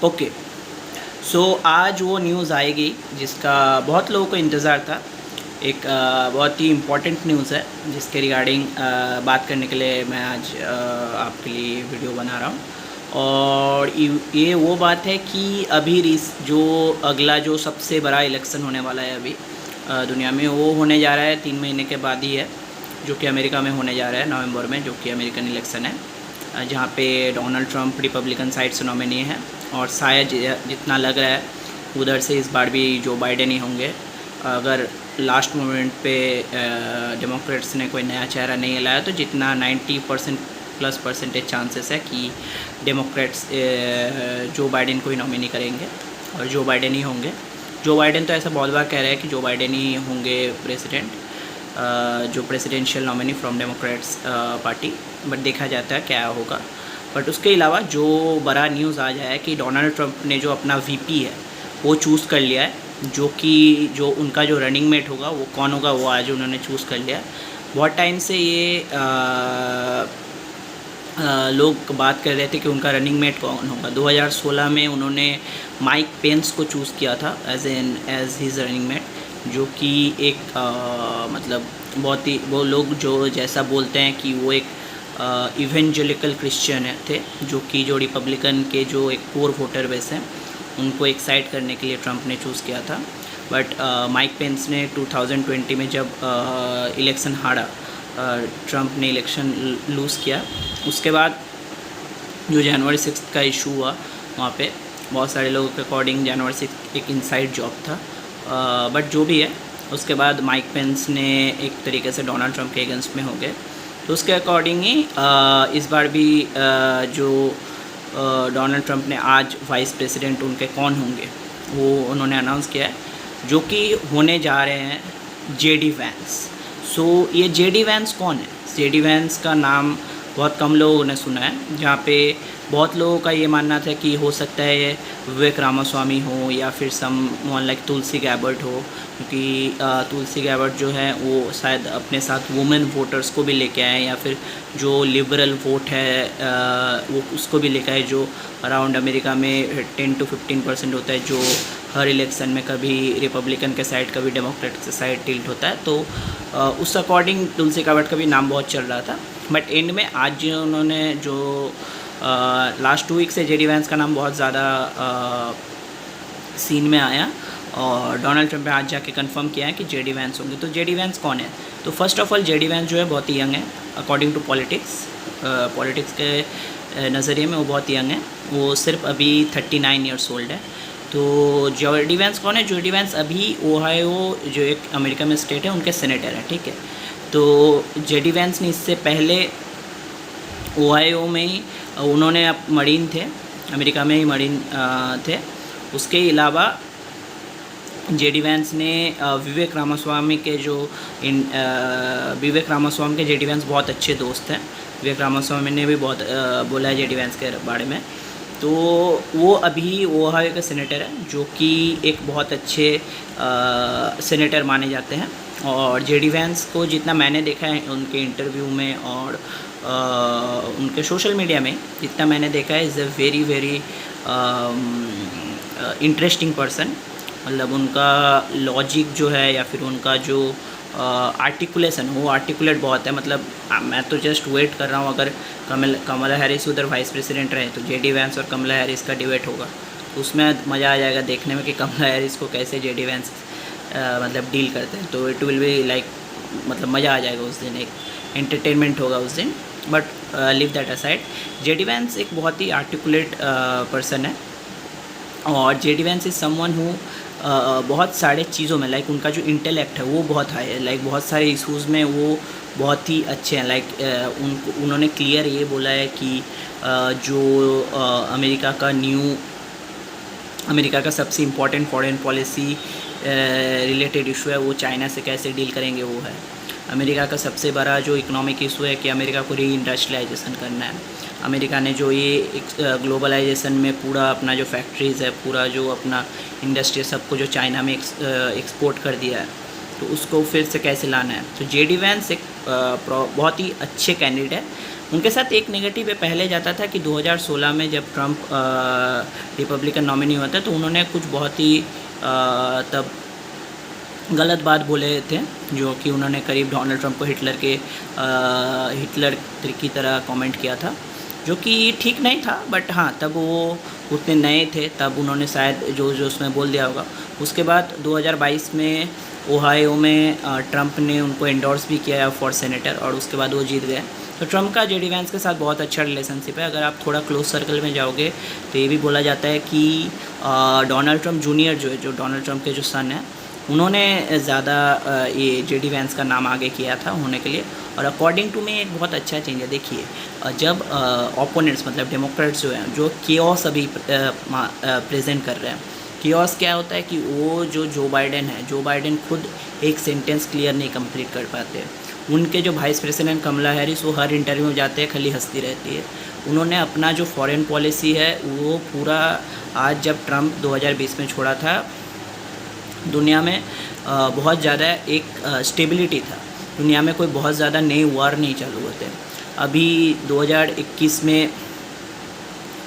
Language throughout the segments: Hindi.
ओके, सो आज वो न्यूज़ आएगी जिसका बहुत लोगों को इंतज़ार था। एक बहुत ही इम्पोर्टेंट न्यूज़ है जिसके रिगार्डिंग बात करने के लिए मैं आज आपके लिए वीडियो बना रहा हूँ। और ये वो बात है कि अभी जो अगला जो सबसे बड़ा इलेक्शन होने वाला है अभी दुनिया में, वो होने जा रहा है 3 महीने के बाद ही है, जो कि अमेरिका में होने जा रहा है नवंबर में, जो कि अमेरिकन इलेक्शन है, जहाँ पे डोनाल्ड ट्रंप रिपब्लिकन साइड से नॉमिनी है। और शायद जितना लग रहा है उधर से इस बार भी जो बाइडेन ही होंगे, अगर लास्ट मोमेंट पे डेमोक्रेट्स ने कोई नया चेहरा नहीं लाया तो जितना 90% प्लस परसेंटेज चांसेस है कि डेमोक्रेट्स जो बाइडेन को ही नॉमिनी करेंगे और जो बाइडेन ही होंगे। जो बाइडेन तो ऐसा बहुत बार कह रहे हैं कि जो बाइडेन ही होंगे प्रेसिडेंट, जो presidential nominee from Democrats party, but देखा जाता है क्या होगा। बट उसके अलावा जो बड़ा न्यूज़ आ जाए कि डोनाल्ड ट्रंप ने जो अपना वीपी है वो चूज़ कर लिया है, जो उनका जो रनिंग मेट होगा वो कौन होगा वो आज उन्होंने चूज़ कर लिया है। बहुत टाइम से ये लोग बात कर रहे थे कि उनका रनिंग मेट कौन होगा। 2016 में उन्होंने माइक पेंस को चूज़ किया था एज हिज रनिंग मेट, जो कि एक मतलब बहुत ही वो लोग जो जैसा बोलते हैं कि वो एक इवेंजेलिकल क्रिश्चियन थे, जो रिपब्लिकन के जो एक कोर वोटर बेस हैं उनको एक्साइट करने के लिए ट्रंप ने चूज़ किया था। बट माइक पेंस ने 2020 में जब इलेक्शन हारा, ट्रंप ने इलेक्शन लूज़ किया, उसके बाद जो जनवरी 6 का इशू हुआ वहाँ पे बहुत सारे लोगों के अकॉर्डिंग जनवरी 6 एक इनसाइड जॉब था। बट जो भी है, उसके बाद माइक पेंस ने एक तरीके से डोनाल्ड ट्रंप के अगेंस्ट में हो गए। तो उसके अकॉर्डिंग ही इस बार भी जो डोनाल्ड ट्रंप ने आज वाइस प्रेसिडेंट उनके कौन होंगे वो उन्होंने अनाउंस किया है, जो कि होने जा रहे हैं जेडी वैंस। सो ये जेडी वैंस कौन है? जेडी वैंस का नाम बहुत कम लोगों ने सुना है, जहाँ पे बहुत लोगों का ये मानना था कि हो सकता है ये विवेक रामास्वामी हो या फिर समवन लाइक तुलसी गैबर्ट हो, क्योंकि तुलसी गैबर्ट जो है वो शायद अपने साथ वुमेन वोटर्स को भी लेके आए, या फिर जो लिबरल वोट है वो उसको भी लेके आए, जो अराउंड अमेरिका में 10 to 15% होता है, जो हर इलेक्शन में कभी रिपब्लिकन के साइड कभी डेमोक्रेट के साइड टिल्ट होता है। तो उस अकॉर्डिंग तुलसी गैबर्ट का भी नाम बहुत चल रहा था। बट एंड में आज उन्होंने जो लास्ट 2 वीक से जेडी वैंस का नाम बहुत ज़्यादा सीन में आया और डोनाल्ड ट्रंप ने आज जाके कंफर्म किया है कि जेडी वैंस होंगे। तो जेडी वैंस कौन है? तो first of all JD Vance जो है बहुत ही यंग है अकॉर्डिंग टू पॉलिटिक्स के नज़रिए में वो बहुत यंग है। वो सिर्फ अभी 39 ईयर्स ओल्ड है। तो जेडी वैंस कौन है? जेडी वैंस अभी ओहायो जो एक अमेरिका में स्टेट है उनके सेनेटर हैं, ठीक है। तो जेडी वैंस ने इससे पहले ओहायो में ही उन्होंने मरीन थे, अमेरिका में ही मरीन थे। उसके अलावा जेडी वैंस ने विवेक रामास्वामी के जेडी वैंस बहुत अच्छे दोस्त हैं। विवेक रामास्वामी ने भी बहुत बोला है जेडी वैंस के बारे में। तो वो अभी ओहायो के सेनेटर हैं, जो कि एक बहुत अच्छे सेनेटर माने जाते हैं। और जेडी वैंस को जितना मैंने देखा है उनके इंटरव्यू में और उनके सोशल मीडिया में जितना मैंने देखा है, is a very interesting person. मतलब उनका लॉजिक जो है या फिर उनका जो आर्टिकुलेशन, वो आर्टिकुलेट बहुत है। मतलब मैं तो जस्ट वेट कर रहा हूँ, अगर कमला हैरिस उधर वाइस प्रेसिडेंट रहे तो जेडी वैंस और कमला हैरिस का डिबेट होगा, उसमें मज़ा आ जाएगा देखने में कि कमला हैरिस को कैसे जेडी वैंस मतलब डील करते हैं। तो इट विल बी लाइक मतलब मज़ा आ जाएगा उस दिन, एक एंटरटेनमेंट होगा उस दिन। But live that aside, JD Vance एक बहुत ही आर्टिकुलेट पर्सन है। और JD Vance is someone who बहुत सारे चीज़ों में लाइक उनका जो इंटेलेक्ट है वो बहुत हाई है। लाइक बहुत सारे इशूज़ में वो बहुत ही अच्छे हैं। लाइक उन्होंने क्लियर ये बोला है कि जो अमेरिका का सबसे important foreign policy related issue है वो चाइना से कैसे डील करेंगे वो है। अमेरिका का सबसे बड़ा जो इकोनॉमिक इशू है कि अमेरिका को री इंडस्ट्रियलाइजेशन करना है। अमेरिका ने जो ये ग्लोबलाइजेशन में पूरा अपना जो फैक्ट्रीज़ है, पूरा जो अपना इंडस्ट्री सबको जो चाइना में एक्सपोर्ट कर दिया है, तो उसको फिर से कैसे लाना है। तो जेडी वैंस एक बहुत ही अच्छे कैंडिडेट है। उनके साथ एक नेगेटिव ये पहले जाता था कि 2016 में जब ट्रंप रिपब्लिकन नॉमिनी हुआ था तो उन्होंने कुछ बहुत ही तब गलत बात बोले थे, जो कि उन्होंने करीब डोनाल्ड ट्रंप को हिटलर की तरह कमेंट किया था, जो कि ठीक नहीं था। बट हाँ, तब वो उतने नए थे, तब उन्होंने शायद जो उसमें बोल दिया होगा। उसके बाद 2022 में ओहायो में ट्रंप ने उनको एंडोर्स भी किया फॉर सेनेटर, और उसके बाद वो जीत गए। तो ट्रंप का जेडी वैंस के साथ बहुत अच्छा रिलेशनशिप है। अगर आप थोड़ा क्लोज सर्कल में जाओगे तो ये भी बोला जाता है कि डोनाल्ड ट्रंप जूनियर जो डोनाल्ड ट्रंप के जो सन हैं, उन्होंने ज़्यादा ये जेडी वैंस का नाम आगे किया था होने के लिए। और अकॉर्डिंग टू मी एक बहुत अच्छा चेंज है। देखिए, जब ओपोनेंट्स मतलब डेमोक्रेट्स जो हैं, जो केओस अभी प्रेजेंट कर रहे हैं, केओस क्या होता है कि वो जो बाइडेन है, जो बाइडेन खुद एक सेंटेंस क्लियर नहीं कंप्लीट कर पाते। उनके जो वाइस प्रेसिडेंट कमला हैरिस, वो हर इंटरव्यू में जाते हैं, खाली हंसती रहती है। उन्होंने अपना जो फॉरेन पॉलिसी है वो पूरा, आज जब ट्रंप 2020 में छोड़ा था, दुनिया में बहुत ज़्यादा एक स्टेबिलिटी था। दुनिया में कोई बहुत ज़्यादा नए वार नहीं चालू होते। अभी 2021 में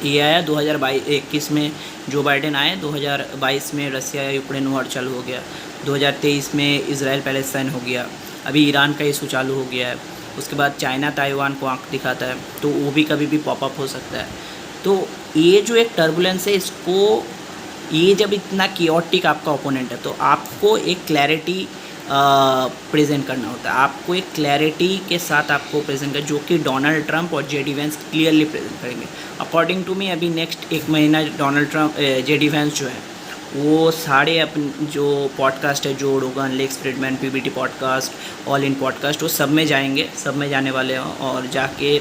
ये आया, 2021 में जो बाइडेन आए, 2022 में रसिया यूक्रेन वार चालू हो गया, 2023 में इजराइल पैलेस्टाइन हो गया, अभी ईरान का इशू चालू हो गया है। उसके बाद चाइना ताइवान को आंख दिखाता है, तो वो भी कभी भी पॉपअप हो सकता है। तो ये जो एक टर्बुलेंस है, इसको, ये जब इतना कियोटिक आपका ओपोनेंट है, तो आपको एक क्लैरिटी प्रेजेंट करना होता है। आपको एक क्लैरिटी के साथ आपको प्रेजेंट कर, जो कि डोनाल्ड ट्रंप और जेडी वैंस क्लियरली प्रेजेंट करेंगे। अकॉर्डिंग टू मी अभी नेक्स्ट 1 महीना डोनाल्ड ट्रंप, जेडी वैंस जो है, वो सारे अपने जो पॉडकास्ट है, जो रोगन, Lex Fridman, PBT podcast, all in podcast, वो सब में जाएंगे, सब में जाने वाले हैं। और जाके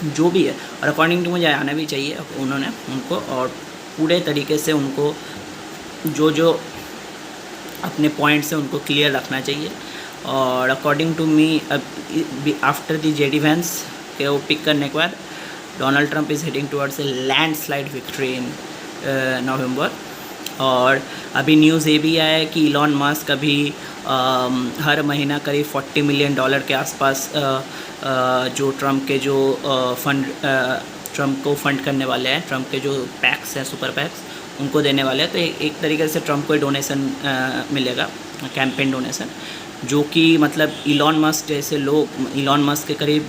जो भी है, और अकॉर्डिंग टू मुझे आना भी चाहिए उन्होंने उनको, और पूरे तरीके से उनको जो अपने पॉइंट्स हैं उनको क्लियर रखना चाहिए। और according to me after the JD Vance के वो पिक करने के बाद Donald Trump is heading towards a landslide victory in November. और अभी न्यूज़ ये भी आया है कि इलॉन मस्क अभी हर महीना करीब $40 मिलियन के आसपास जो ट्रंप के जो ट्रंप को फंड करने वाले हैं, ट्रंप के जो पैक्स हैं, सुपर पैक्स, उनको देने वाले हैं। तो एक तरीके से ट्रंप को डोनेशन मिलेगा, कैंपेन डोनेशन, जो कि मतलब इलॉन मस्क जैसे लोग, इलॉन मस्क के करीब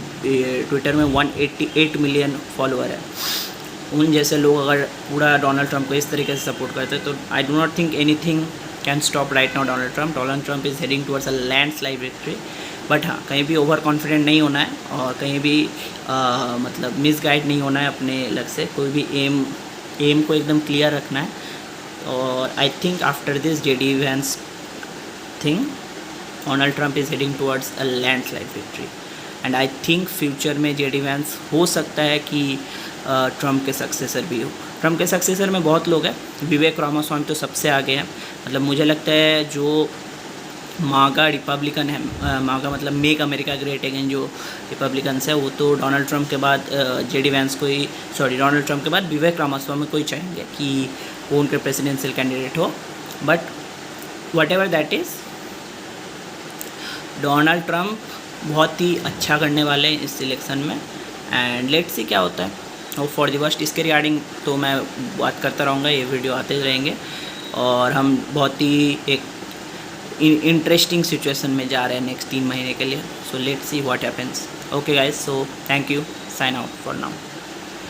ट्विटर में 188 मिलियन फॉलोअर है। उन जैसे लोग अगर पूरा डोनाल्ड ट्रंप को इस तरीके से सपोर्ट करते हैं, तो I do not think anything can stop right now Donald Trump. Donald Trump is heading towards a landslide victory. But हाँ, कहीं भी ओवर कॉन्फिडेंट नहीं होना है, और कहीं भी मतलब मिसगाइड नहीं होना है अपने लग से। कोई भी एम को एकदम क्लियर रखना है। और I think after this JD Vance thing, Donald Trump is heading towards a landslide victory. And I think future में जेडी वैंस हो सकता है कि ट्रंप के सक्सेसर भी हो। ट्रंप के सक्सेसर में बहुत लोग हैं, विवेक रामास्वामी तो सबसे आगे हैं। मतलब मुझे लगता है जो मागा रिपब्लिकन है, मागा मतलब मेक अमेरिका ग्रेट अगेन, जो रिपब्लिकन्स है, वो तो डोनाल्ड ट्रंप के बाद जेडी वैंस को ही, डोनाल्ड ट्रंप के बाद विवेक रामास्वामी को ही चाहेंगे कि वो उनके प्रेसिडेंशियल कैंडिडेट हो। But what ever that is, Donald Trump बहुत ही अच्छा करने वाले हैं इस इलेक्शन में। एंड लेट्स सी क्या होता है। और फॉर दी वर्स्ट, इसके रिगार्डिंग तो मैं बात करता रहूँगा, ये वीडियो आते रहेंगे, और हम बहुत ही एक इंटरेस्टिंग सिचुएशन में जा रहे हैं नेक्स्ट 3 महीने के लिए। So let's see what happens. Okay guys, so thank you, sign out for now.